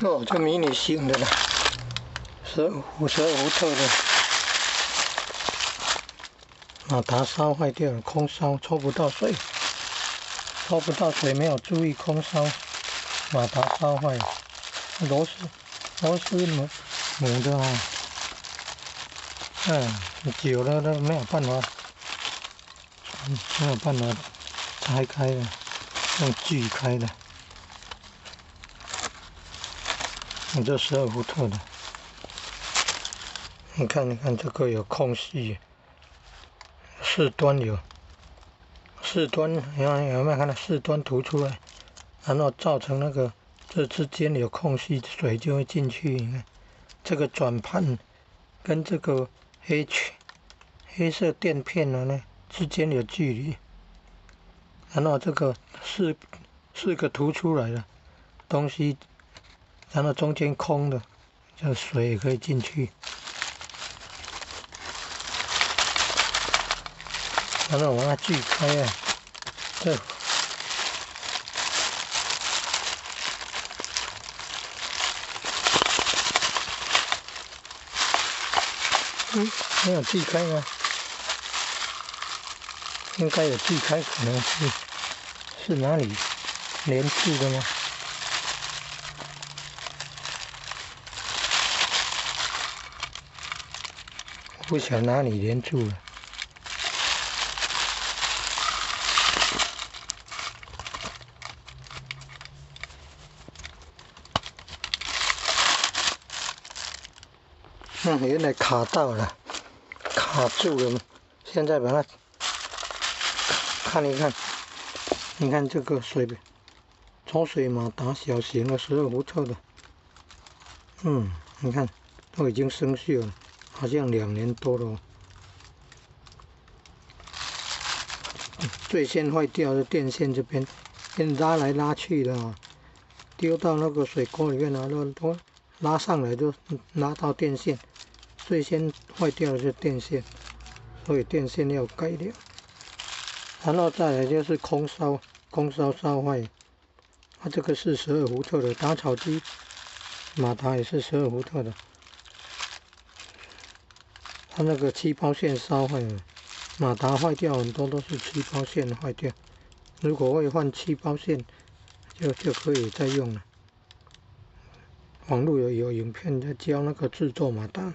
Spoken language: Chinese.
哦，这迷你型的啦，52伏特的马达烧坏掉了，空烧抽不到水，没有注意空烧，马达烧坏了，螺丝母的哦，久了都没有办法拆开的，用锯开的。这12伏特的，你看这个有空隙，四端有四端，有没有看到四端凸出来，然后造成那个这之间有空隙，水就会进去。你看这个转盘跟这个黑色垫片呢之间有距离，然后这个四个凸出来的东西，然后中间空的，这水也可以进去。然后我把它锯开啊，没有锯开吗？应该有锯开，可能是哪里连住的吗？我不晓得哪里连住了。原来卡到了，卡住了。现在把它看一看，你看这个抽水马达小型的12伏特的，你看都已经生锈了，好像2年多了哦。最先坏掉的电线这边，拉来拉去的哦，丢到那个水沟里面啊，都拉上来就拉到电线。最先坏掉的是电线，所以电线要改掉。然后再来就是空烧烧坏，这个是12伏特的打草机马达也是12伏特的，它那个气泡线烧坏了，马达坏掉很多都是气泡线坏掉，如果会换气泡线就可以再用了。网络有影片在教那个制作马达。